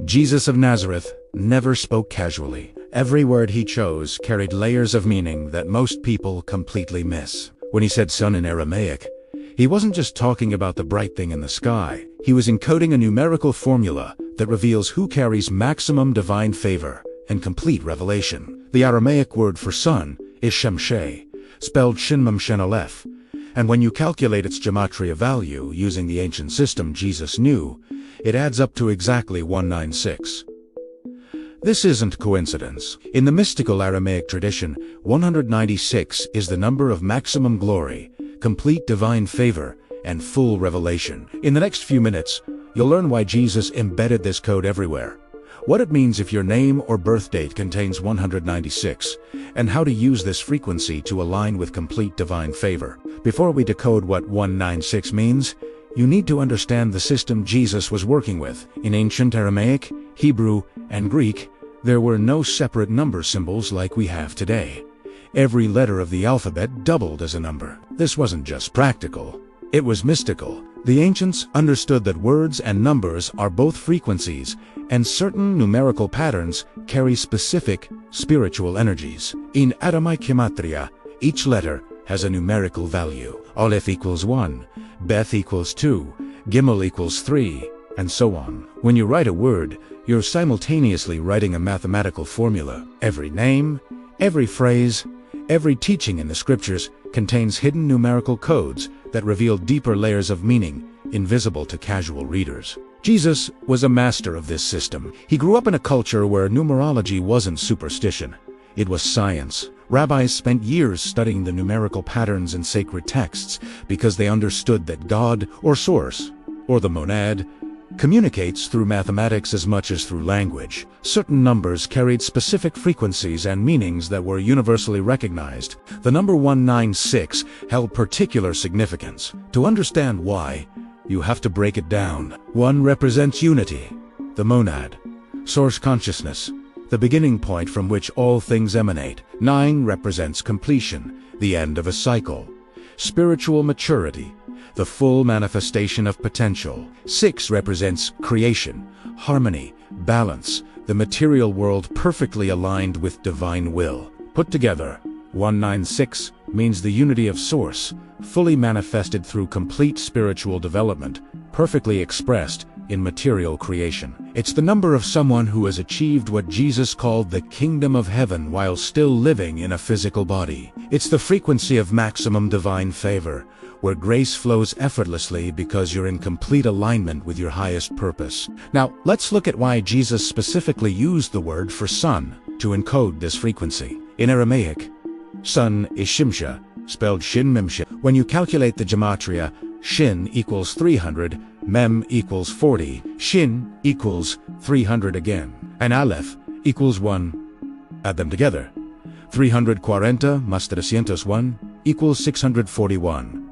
Jesus of Nazareth never spoke casually. Every word he chose carried layers of meaning that most people completely miss. When he said sun in Aramaic, he wasn't just talking about the bright thing in the sky. He was encoding a numerical formula that reveals who carries maximum divine favor and complete revelation. The Aramaic word for sun is shemshe, spelled shin-mem shen aleph, and when you calculate its Gematria value using the ancient system Jesus knew, it adds up to exactly 196. This isn't coincidence. In the mystical Aramaic tradition, 196 is the number of maximum glory, complete divine favor, and full revelation. In the next few minutes, you'll learn why Jesus embedded this code everywhere, what it means if your name or birth date contains 196, and how to use this frequency to align with complete divine favor. Before we decode what 196 means, you need to understand the system Jesus was working with. In ancient Aramaic, Hebrew, and Greek, there were no separate number symbols like we have today. Every letter of the alphabet doubled as a number. This wasn't just practical, it was mystical. The ancients understood that words and numbers are both frequencies, and certain numerical patterns carry specific spiritual energies. In Aramaic Gematria, each letter has a numerical value. Aleph equals 1, Beth equals 2, Gimel equals 3, and so on. When you write a word, you're simultaneously writing a mathematical formula. Every name, every phrase, every teaching in the scriptures contains hidden numerical codes that reveal deeper layers of meaning invisible to casual readers. Jesus was a master of this system. He grew up in a culture where numerology wasn't superstition. It was science. Rabbis spent years studying the numerical patterns in sacred texts because they understood that God, or Source, or the monad, communicates through mathematics as much as through language. Certain numbers carried specific frequencies and meanings that were universally recognized. The number 196 held particular significance. To understand why, you have to break it down. 1 represents unity, the monad, source consciousness, the beginning point from which all things emanate. 9 represents completion, the end of a cycle, spiritual maturity, the full manifestation of potential. 6 represents creation, harmony, balance, the material world perfectly aligned with divine will. Put together, 196 means the unity of Source, fully manifested through complete spiritual development, perfectly expressed in material creation. It's the number of someone who has achieved what Jesus called the kingdom of heaven while still living in a physical body. It's the frequency of maximum divine favor, where grace flows effortlessly because you're in complete alignment with your highest purpose. Now, let's look at why Jesus specifically used the word for sun to encode this frequency. In Aramaic, sun is shimsha, spelled shin-mem-shin. When you calculate the Gematria, shin equals 300, mem equals 40, shin equals 300 again, and aleph equals 1. Add them together. 340 más 301 equals 641.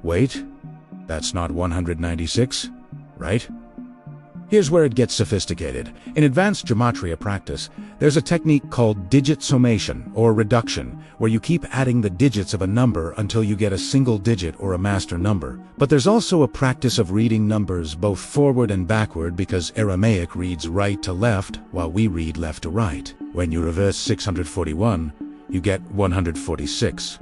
Wait, that's not 196, right? Here's where it gets sophisticated. In advanced Gematria practice, there's a technique called digit summation, or reduction, where you keep adding the digits of a number until you get a single digit or a master number. But there's also a practice of reading numbers both forward and backward because Aramaic reads right to left, while we read left to right. When you reverse 641, you get 146.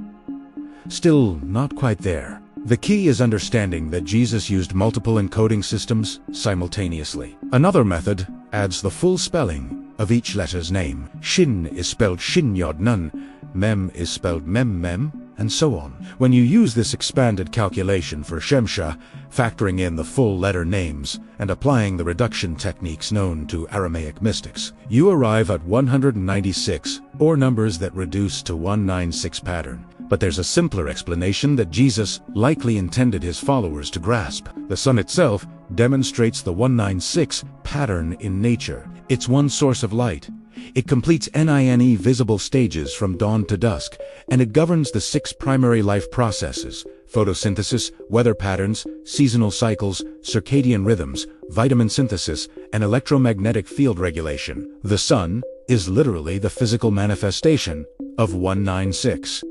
Still not quite there. The key is understanding that Jesus used multiple encoding systems simultaneously. Another method adds the full spelling of each letter's name. Shin is spelled shin yod nun, mem is spelled mem mem, and so on. When you use this expanded calculation for Shemsha, factoring in the full letter names and applying the reduction techniques known to Aramaic mystics, you arrive at 196, or numbers that reduce to 196 pattern. But there's a simpler explanation that Jesus likely intended his followers to grasp. The sun itself demonstrates the 196 pattern in nature. It's one source of light. It completes NINE visible stages from dawn to dusk, and it governs the 6 primary life processes: photosynthesis, weather patterns, seasonal cycles, circadian rhythms, vitamin synthesis, and electromagnetic field regulation. The sun is literally the physical manifestation of 196.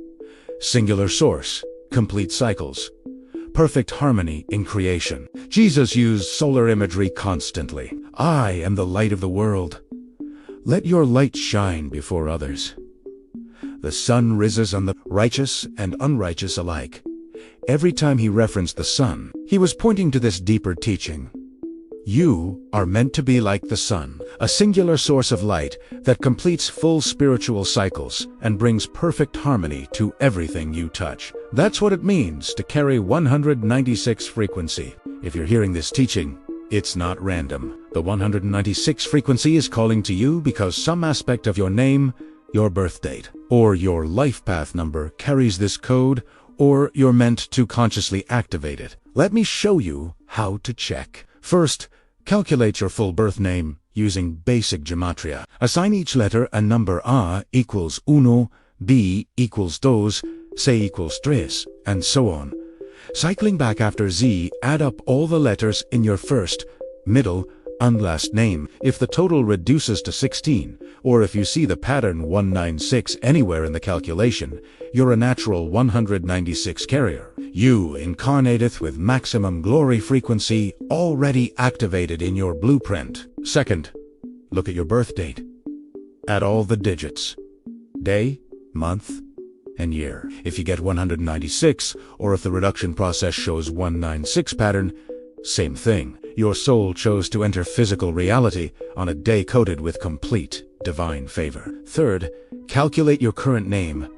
Singular source, complete cycles, perfect harmony in creation. Jesus used solar imagery constantly. I am the light of the world. Let your light shine before others. The sun rises on the righteous and unrighteous alike. Every time he referenced the sun, he was pointing to this deeper teaching. You are meant to be like the sun, a singular source of light that completes full spiritual cycles and brings perfect harmony to everything you touch. That's what it means to carry 196 frequency. If you're hearing this teaching, it's not random. The 196 frequency is calling to you because some aspect of your name, your birth date, or your life path number carries this code, or you're meant to consciously activate it. Let me show you how to check. First, calculate your full birth name using basic Gematria. Assign each letter a number. A equals uno, B equals dos, C equals tres, and so on. Cycling back after Z, add up all the letters in your first, middle, and last name. If the total reduces to 16, or if you see the pattern 196 anywhere in the calculation, you're a natural 196 carrier. You incarnateth with maximum glory frequency already activated in your blueprint. Second, look at your birth date. Add all the digits. Day, month, and year. If you get 196, or if the reduction process shows 196 pattern, same thing. Your soul chose to enter physical reality on a day coded with complete divine favor. Third, calculate your current name.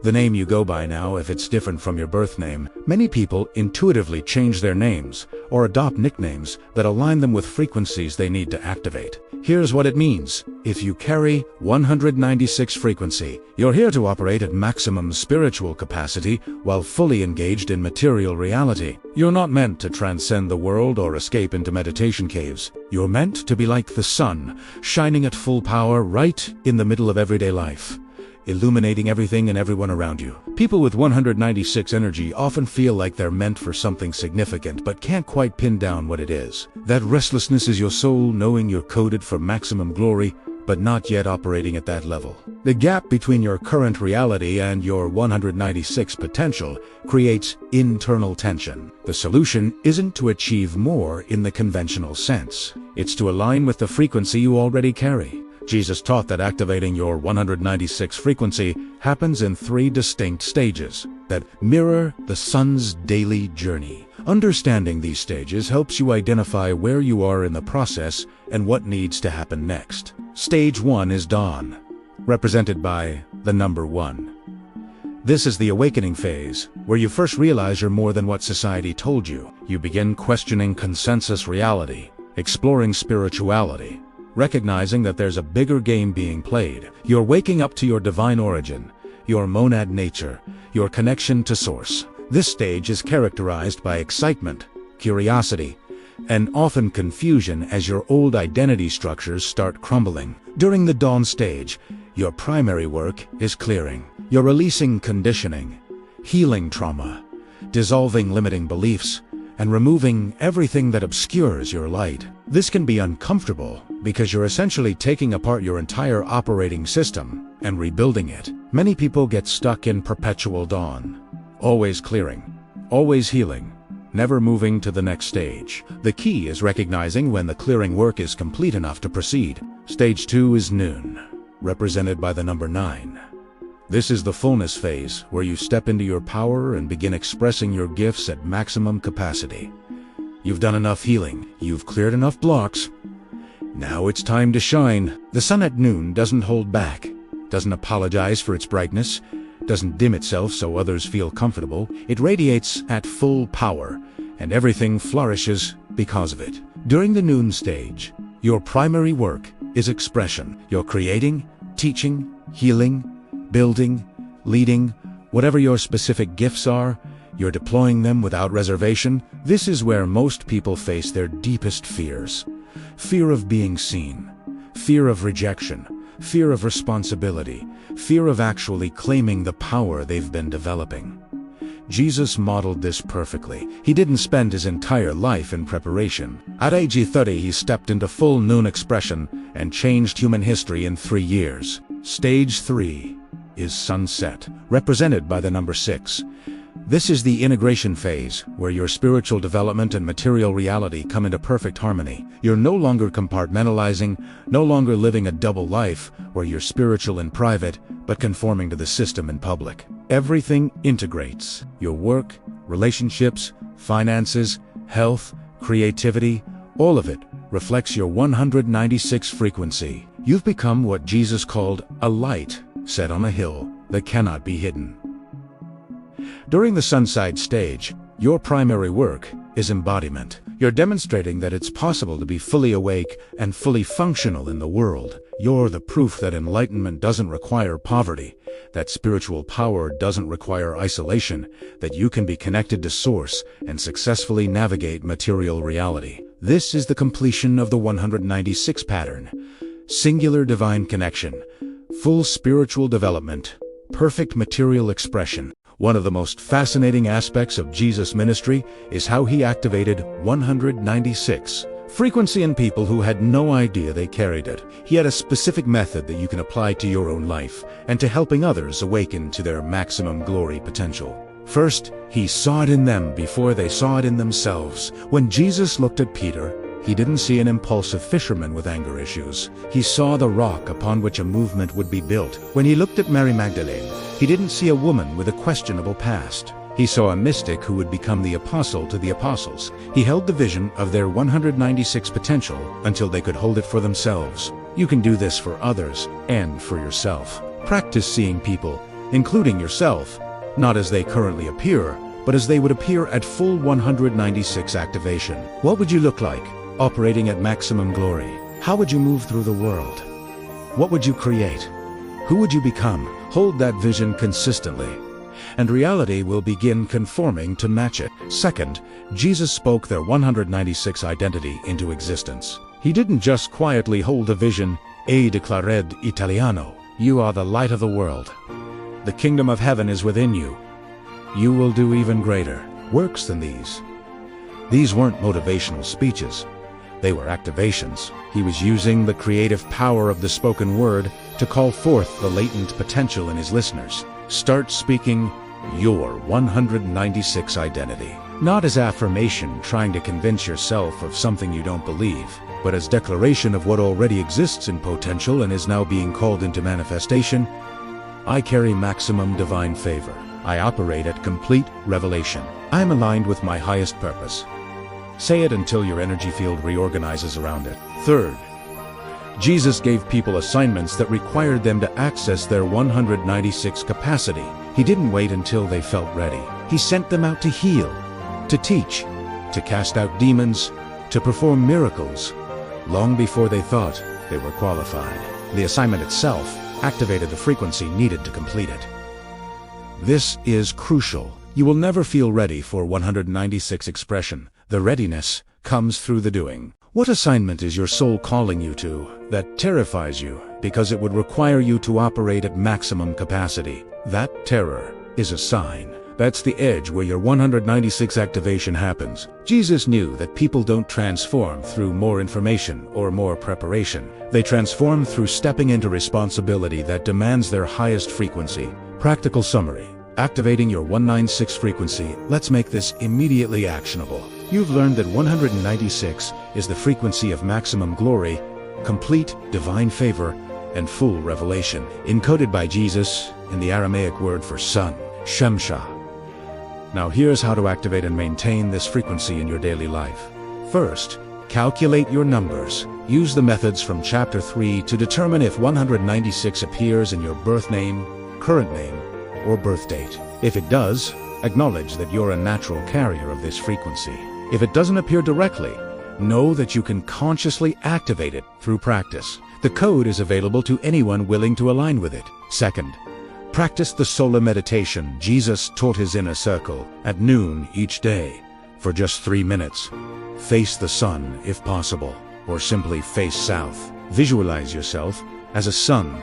The name you go by now if it's different from your birth name. Many people intuitively change their names or adopt nicknames that align them with frequencies they need to activate. Here's what it means. If you carry 196 frequency, you're here to operate at maximum spiritual capacity while fully engaged in material reality. You're not meant to transcend the world or escape into meditation caves. You're meant to be like the sun, shining at full power right in the middle of everyday life, illuminating everything and everyone around you. People with 196 energy often feel like they're meant for something significant but can't quite pin down what it is. That restlessness is your soul knowing you're coded for maximum glory but not yet operating at that level. The gap between your current reality and your 196 potential creates internal tension. The solution isn't to achieve more in the conventional sense. It's to align with the frequency you already carry. Jesus taught that activating your 196 frequency happens in 3 distinct stages that mirror the sun's daily journey. Understanding these stages helps you identify where you are in the process and what needs to happen next. Stage 1 is dawn, represented by the number 1. This is the awakening phase, where you first realize you're more than what society told you. You begin questioning consensus reality, exploring spirituality, recognizing that there's a bigger game being played. You're waking up to your divine origin, your monad nature, your connection to source. This stage is characterized by excitement, curiosity, and often confusion as your old identity structures start crumbling. During the dawn stage, your primary work is clearing. You're releasing conditioning, healing trauma, dissolving limiting beliefs, and removing everything that obscures your light. This can be uncomfortable because you're essentially taking apart your entire operating system and rebuilding it. Many people get stuck in perpetual dawn, always clearing, always healing, never moving to the next stage. The key is recognizing when the clearing work is complete enough to proceed. Stage 2 is noon, represented by the number 9. This is the fullness phase, where you step into your power and begin expressing your gifts at maximum capacity. You've done enough healing, you've cleared enough blocks. Now it's time to shine. The sun at noon doesn't hold back, doesn't apologize for its brightness, doesn't dim itself so others feel comfortable. It radiates at full power, and everything flourishes because of it. During the noon stage, your primary work is expression. You're creating, teaching, healing, building, leading, whatever your specific gifts are, you're deploying them without reservation. This is where most people face their deepest fears. Fear of being seen, fear of rejection, fear of responsibility, fear of actually claiming the power they've been developing. Jesus modeled this perfectly. He didn't spend his entire life in preparation. At age 30, he stepped into full noon expression and changed human history in 3 years. Stage 3 is sunset, represented by the number 6. This is the integration phase, where your spiritual development and material reality come into perfect harmony. You're no longer compartmentalizing, no longer living a double life, where you're spiritual in private, but conforming to the system in public. Everything integrates. Your work, relationships, finances, health, creativity, all of it reflects your 196 frequency. You've become what Jesus called a light set on a hill that cannot be hidden. During the sunside stage, your primary work is embodiment. You're demonstrating that it's possible to be fully awake and fully functional in the world. You're the proof that enlightenment doesn't require poverty, that spiritual power doesn't require isolation, that you can be connected to Source and successfully navigate material reality. This is the completion of the 196 pattern. Singular divine connection, full spiritual development, perfect material expression. One of the most fascinating aspects of Jesus' ministry is how he activated 196 frequency in people who had no idea they carried it. He had a specific method that you can apply to your own life and to helping others awaken to their maximum glory potential. First, he saw it in them before they saw it in themselves. When Jesus looked at Peter, he didn't see an impulsive fisherman with anger issues. He saw the rock upon which a movement would be built. When he looked at Mary Magdalene, he didn't see a woman with a questionable past. He saw a mystic who would become the apostle to the apostles. He held the vision of their 196 potential until they could hold it for themselves. You can do this for others and for yourself. Practice seeing people, including yourself, not as they currently appear, but as they would appear at full 196 activation. What would you look like, operating at maximum glory? How would you move through the world? What would you create? Who would you become? Hold that vision consistently, and reality will begin conforming to match it. Second, Jesus spoke their 196 identity into existence. He didn't just quietly hold the vision, "E declared Italiano." You are the light of the world. The kingdom of heaven is within you. You will do even greater works than these. These weren't motivational speeches. They were activations. He was using the creative power of the spoken word to call forth the latent potential in his listeners. Start speaking your 196 identity. Not as affirmation trying to convince yourself of something you don't believe, but as declaration of what already exists in potential and is now being called into manifestation. I carry maximum divine favor. I operate at complete revelation. I am aligned with my highest purpose. Say it until your energy field reorganizes around it. Third, Jesus gave people assignments that required them to access their 196 capacity. He didn't wait until they felt ready. He sent them out to heal, to teach, to cast out demons, to perform miracles, long before they thought they were qualified. The assignment itself activated the frequency needed to complete it. This is crucial. You will never feel ready for 196 expression. The readiness comes through the doing. What assignment is your soul calling you to that terrifies you because it would require you to operate at maximum capacity? That terror is a sign. That's the edge where your 196 activation happens. Jesus knew that people don't transform through more information or more preparation. They transform through stepping into responsibility that demands their highest frequency. Practical summary. Activating your 196 frequency. Let's make this immediately actionable. You've learned that 196 is the frequency of maximum glory, complete divine favor, and full revelation, encoded by Jesus in the Aramaic word for sun, Shemshah. Now here's how to activate and maintain this frequency in your daily life. First, calculate your numbers. Use the methods from Chapter 3 to determine if 196 appears in your birth name, current name, or birth date. If it does, acknowledge that you're a natural carrier of this frequency. If it doesn't appear directly, know that you can consciously activate it through practice. The code is available to anyone willing to align with it. Second, practice the solar meditation Jesus taught his inner circle at noon each day for just 3 minutes. Face the sun if possible, or simply face south. Visualize yourself as a sun,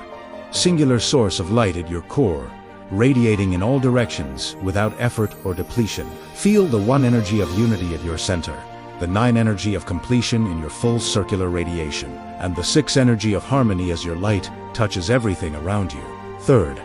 singular source of light at your core, radiating in all directions without effort or depletion. Feel the 1 energy of unity at your center, the 9 energy of completion in your full circular radiation, and the 6 energy of harmony as your light touches everything around you. Third,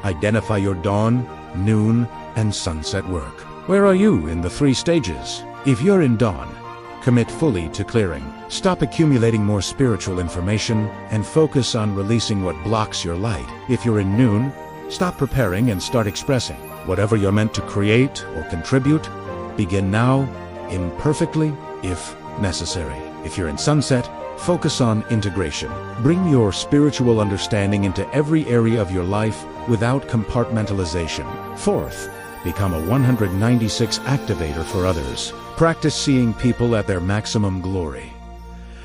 identify your dawn, noon, and sunset work. Where are you in the 3 stages? If you're in dawn, commit fully to clearing. Stop accumulating more spiritual information and focus on releasing what blocks your light. If you're in noon, stop preparing and start expressing. Whatever you're meant to create or contribute, begin now, imperfectly, if necessary. If you're in sunset, focus on integration. Bring your spiritual understanding into every area of your life without compartmentalization. Fourth, become a 196 activator for others. Practice seeing people at their maximum glory.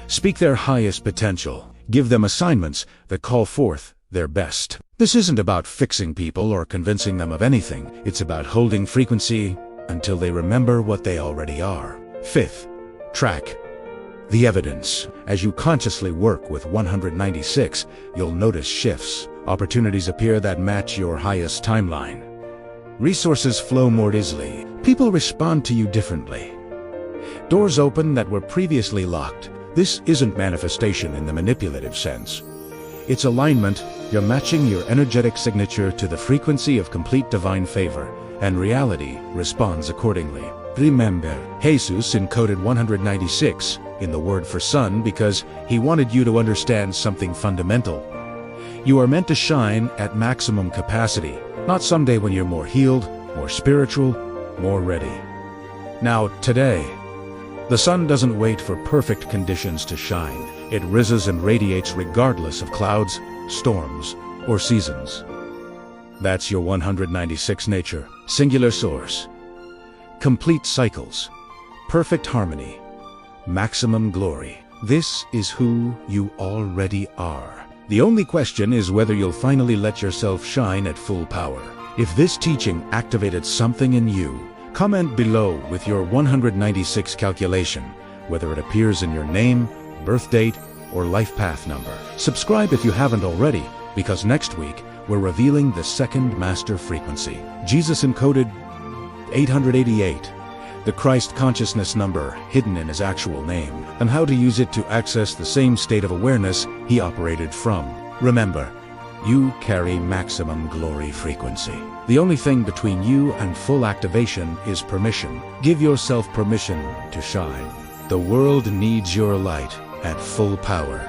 Speak their highest potential. Give them assignments that call forth their best. This isn't about fixing people or convincing them of anything. It's about holding frequency until they remember what they already are. Fifth, track the evidence. As you consciously work with 196, you'll notice shifts. Opportunities appear that match your highest timeline. Resources flow more easily. People respond to you differently. Doors open that were previously locked. This isn't manifestation in the manipulative sense. It's alignment. You're matching your energetic signature to the frequency of complete divine favor, and reality responds accordingly. Remember, Jesus encoded 196 in the word for sun because he wanted you to understand something fundamental. You are meant to shine at maximum capacity, not someday when you're more healed, more spiritual, more ready. Now, today, the sun doesn't wait for perfect conditions to shine. It rises and radiates regardless of clouds, storms, or seasons. That's your 196 nature. Singular source. Complete cycles. Perfect harmony. Maximum glory. This is who you already are. The only question is whether you'll finally let yourself shine at full power. If this teaching activated something in you, comment below with your 196 calculation, whether it appears in your name, birth date, or life path number. Subscribe if you haven't already, because next week we're revealing the second master frequency. Jesus encoded 888, the Christ consciousness number hidden in his actual name, and how to use it to access the same state of awareness he operated from. Remember, you carry maximum glory frequency. The only thing between you and full activation is permission. Give yourself permission to shine. The world needs your light at full power.